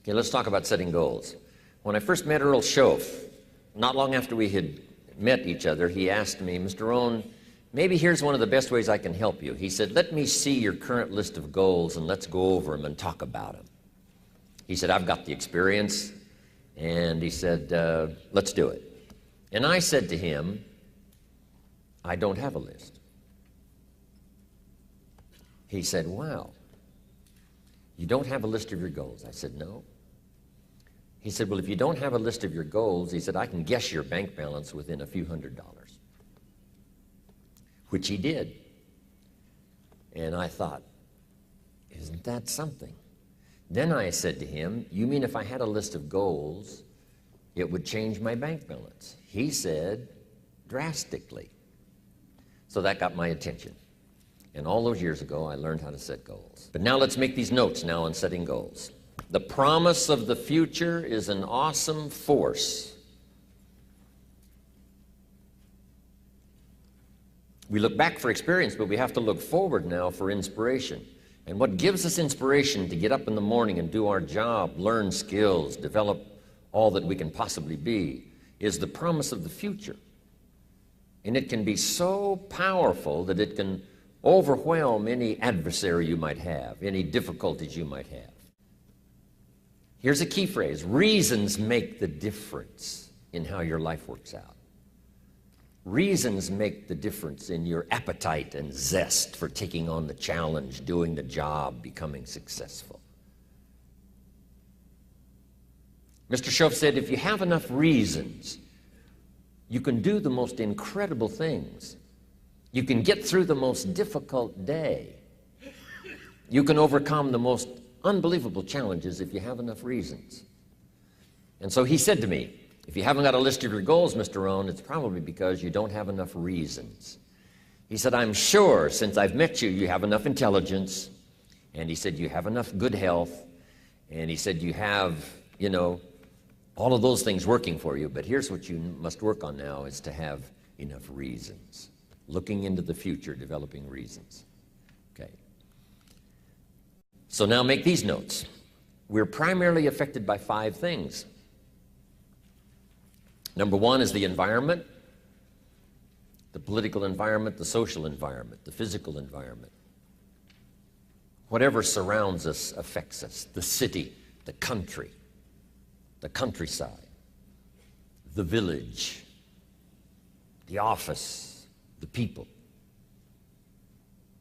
Okay, let's talk about setting goals. When I first met Earl Schoaf, not long after we had met each other, he asked me, Mr. Rohn, maybe here's one of the best ways I can help you. He said, let me see your current list of goals and let's go over them and talk about them. He said, I've got the experience. And he said, let's do it. And I said to him, I don't have a list. He said, wow, you don't have a list of your goals? I said, no. He said, well, if you don't have a list of your goals, he said, I can guess your bank balance within a few $100s, which he did. And I thought, isn't that something? Then I said to him, you mean if I had a list of goals, it would change my bank balance? He said, drastically. So that got my attention. And all those years ago, I learned how to set goals. But now let's make these notes now on setting goals. The promise of the future is an awesome force. We look back for experience, but we have to look forward now for inspiration. And what gives us inspiration to get up in the morning and do our job, learn skills, develop all that we can possibly be, is the promise of the future. And it can be so powerful that it can overwhelm any adversary you might have, any difficulties you might have. Here's a key phrase: reasons make the difference in how your life works out. Reasons make the difference in your appetite and zest for taking on the challenge, doing the job, becoming successful. Mr. Schoaf said, if you have enough reasons, you can do the most incredible things. You can get through the most difficult day. You can overcome the most unbelievable challenges if you have enough reasons. And so he said to me, if you haven't got a list of your goals, Mr. Rohn, it's probably because you don't have enough reasons. He said, I'm sure since I've met you, you have enough intelligence. And he said, you have enough good health. And he said, you have, all of those things working for you. But here's what you must work on now, is to have enough reasons. Looking into the future, developing reasons. Okay. So now make these notes. We're primarily affected by 5 things. Number 1 is the environment, the political environment, the social environment, the physical environment. Whatever surrounds us affects us. The city, the country, the countryside, the village, the office, the people.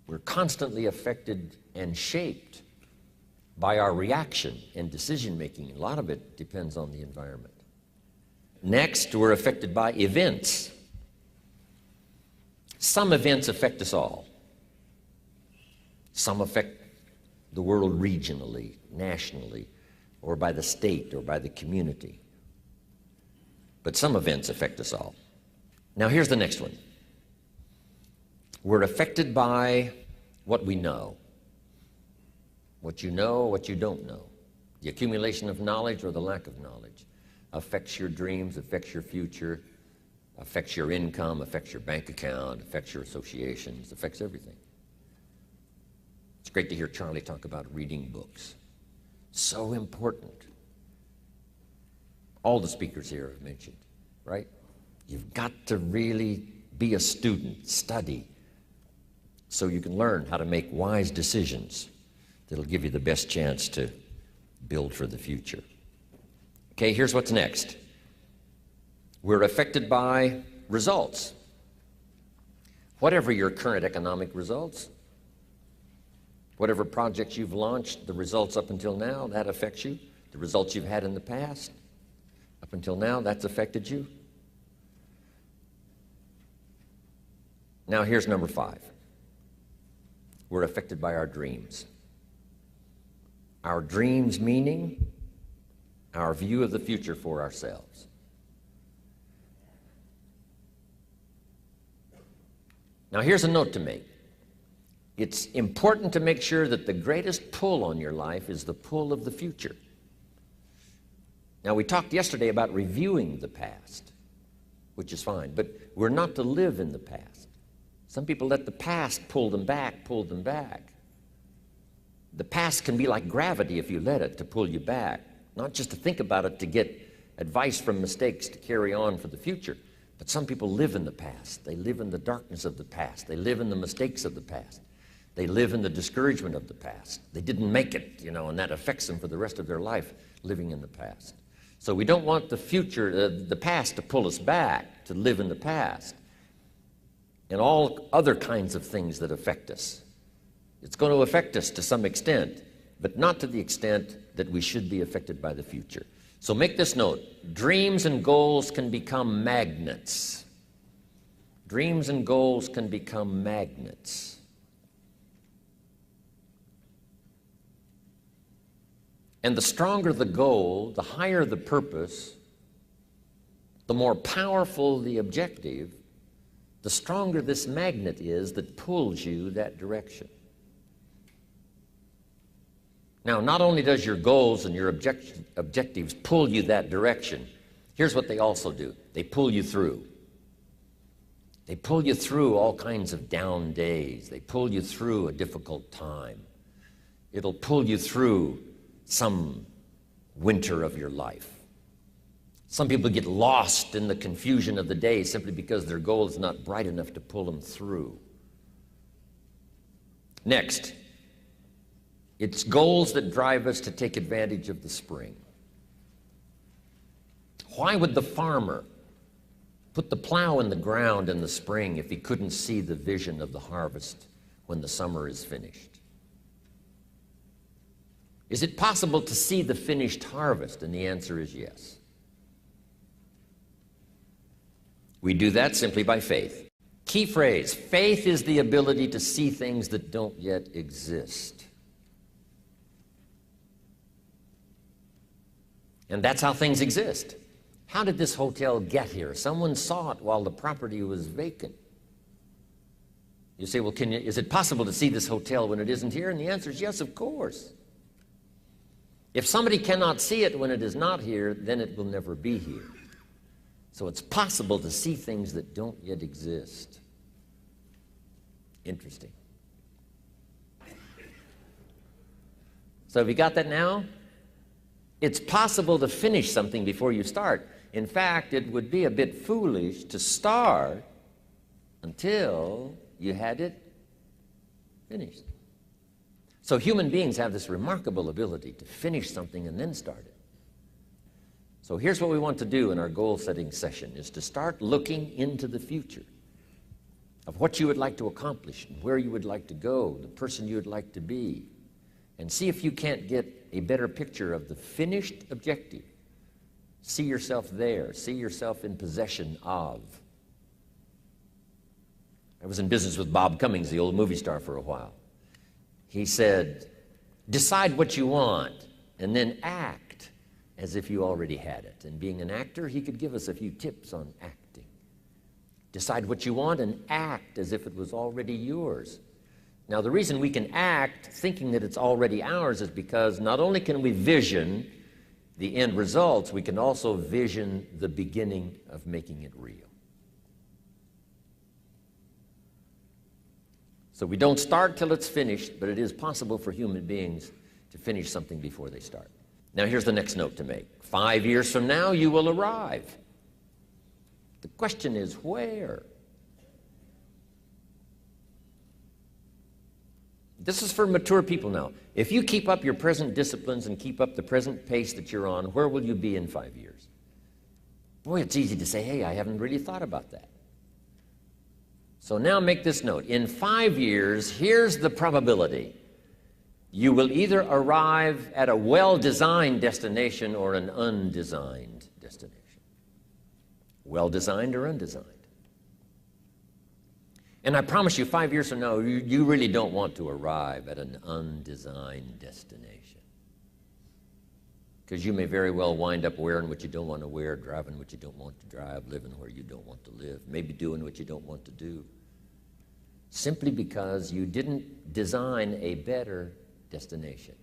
We're constantly affected and shaped by our reaction and decision-making. A lot of it depends on the environment. Next, we're affected by events. Some events affect us all. Some affect the world regionally, nationally, or by the state, or by the community. But some events affect us all. Now here's the next one. We're affected by what we know. What you know, what you don't know. The accumulation of knowledge or the lack of knowledge affects your dreams, affects your future, affects your income, affects your bank account, affects your associations, affects everything. It's great to hear Charlie talk about reading books. So important. All the speakers here have mentioned, right? You've got to really be a student, study, so you can learn how to make wise decisions that'll give you the best chance to build for the future. Okay, here's what's next. We're affected by results. Whatever your current economic results, whatever projects you've launched, the results up until now, that affects you. The results you've had in the past, up until now, that's affected you. Now here's number 5. We're affected by our dreams. Our dreams meaning our view of the future for ourselves. Now here's a note to make. It's important to make sure that the greatest pull on your life is the pull of the future. Now we talked yesterday about reviewing the past, which is fine, but we're not to live in the past. Some people let the past pull them back, pull them back. The past can be like gravity if you let it to pull you back. Not just to think about it to get advice from mistakes to carry on for the future, but some people live in the past. They live in the darkness of the past. They live in the mistakes of the past. They live in the discouragement of the past. They didn't make it, and that affects them for the rest of their life, living in the past. So we don't want the future, the past, to pull us back, to live in the past, and all other kinds of things that affect us. It's going to affect us to some extent, but not to the extent that we should be affected by the future. So make this note: dreams and goals can become magnets. Dreams and goals can become magnets. And the stronger the goal, the higher the purpose, the more powerful the objective, the stronger this magnet is that pulls you that direction. Now, not only does your goals and your objectives pull you that direction, here's what they also do. They pull you through. They pull you through all kinds of down days. They pull you through a difficult time. It'll pull you through some winter of your life. Some people get lost in the confusion of the day simply because their goal is not bright enough to pull them through. Next, it's goals that drive us to take advantage of the spring. Why would the farmer put the plow in the ground in the spring if he couldn't see the vision of the harvest when the summer is finished? Is it possible to see the finished harvest? And the answer is yes. We do that simply by faith. Key phrase: faith is the ability to see things that don't yet exist. And that's how things exist. How did this hotel get here? Someone saw it while the property was vacant. You say, well, is it possible to see this hotel when it isn't here? And the answer is yes, of course. If somebody cannot see it when it is not here, then it will never be here. So it's possible to see things that don't yet exist. Interesting. So have you got that now? It's possible to finish something before you start. In fact, it would be a bit foolish to start until you had it finished. So human beings have this remarkable ability to finish something and then start it. So here's what we want to do in our goal-setting session, is to start looking into the future of what you would like to accomplish and where you would like to go, the person you would like to be, and see if you can't get a better picture of the finished objective. See yourself there. See yourself in possession of. I was in business with Bob Cummings, the old movie star, for a while. He said, decide what you want and then act as if you already had it. And being an actor, he could give us a few tips on acting. Decide what you want and act as if it was already yours. Now, the reason we can act thinking that it's already ours is because not only can we vision the end results, we can also vision the beginning of making it real. So we don't start till it's finished, but it is possible for human beings to finish something before they start. Now, here's the next note to make. 5 years from now, you will arrive. The question is, where? This is for mature people now. If you keep up your present disciplines and keep up the present pace that you're on, where will you be in 5 years? Boy, it's easy to say, hey, I haven't really thought about that. So now make this note. In 5 years, here's the probability. You will either arrive at a well-designed destination or an undesigned destination. Well-designed or undesigned. And I promise you, 5 years from now, you really don't want to arrive at an undesigned destination. Because you may very well wind up wearing what you don't want to wear, driving what you don't want to drive, living where you don't want to live, maybe doing what you don't want to do. Simply because you didn't design a better destination.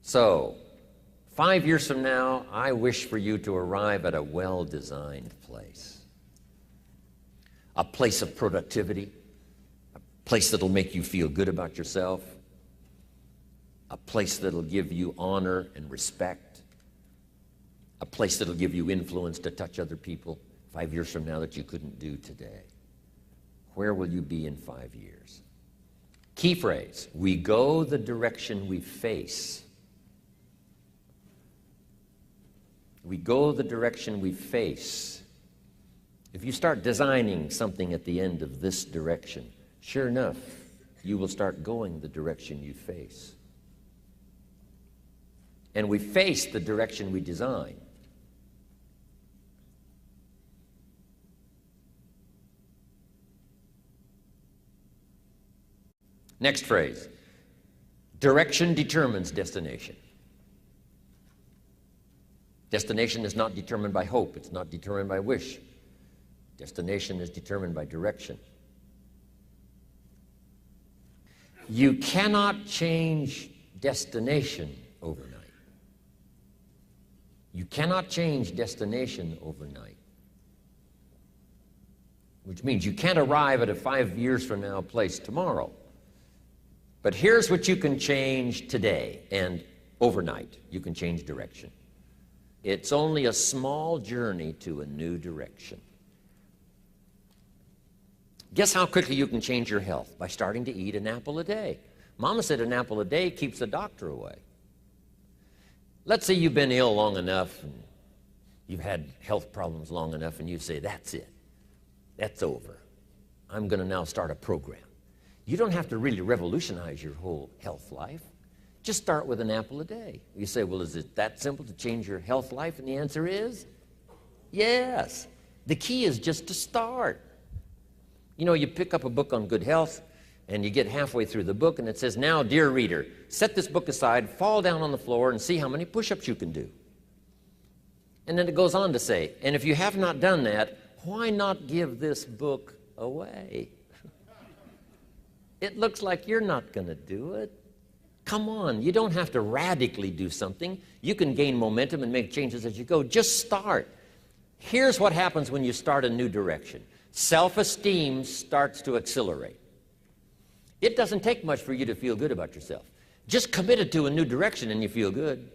So, 5 years from now, I wish for you to arrive at a well-designed place. A place of productivity, a place that'll make you feel good about yourself, a place that'll give you honor and respect, a place that'll give you influence to touch other people 5 years from now that you couldn't do today. Where will you be in 5 years? Key phrase, we go the direction we face. We go the direction we face. If you start designing something at the end of this direction, sure enough, you will start going the direction you face. And we face the direction we design. Next phrase, direction determines destination. Destination is not determined by hope. It's not determined by wish. Destination is determined by direction. You cannot change destination overnight. You cannot change destination overnight. Which means you can't arrive at a 5 years from now place tomorrow. But here's what you can change today and overnight. You can change direction. It's only a small journey to a new direction. Guess how quickly you can change your health? By starting to eat an apple a day. Mama said an apple a day keeps the doctor away. Let's say you've been ill long enough and you've had health problems long enough and you say, that's it. That's over. I'm going to now start a program. You don't have to really revolutionize your whole health life. Just start with an apple a day. You say, well, is it that simple to change your health life? And the answer is, yes. The key is just to start. You know, you pick up a book on good health, and you get halfway through the book, and it says, now, dear reader, set this book aside, fall down on the floor, and see how many push-ups you can do. And then it goes on to say, and if you have not done that, why not give this book away? It looks like you're not going to do it. Come on, you don't have to radically do something. You can gain momentum and make changes as you go. Just start. Here's what happens when you start a new direction. Self-esteem starts to accelerate. It doesn't take much for you to feel good about yourself. Just commit it to a new direction and you feel good.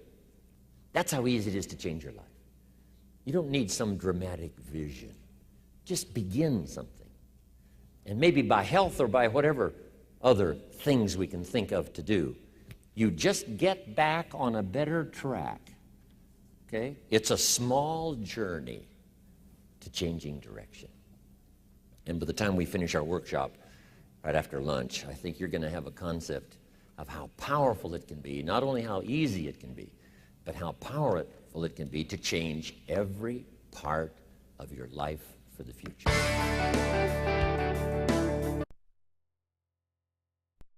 That's how easy it is to change your life. You don't need some dramatic vision. Just begin something. And maybe by health or by whatever other things we can think of to do, you just get back on a better track. Okay? It's a small journey to changing direction. And by the time we finish our workshop right after lunch, I think you're going to have a concept of how powerful it can be, not only how easy it can be, but how powerful it can be to change every part of your life for the future.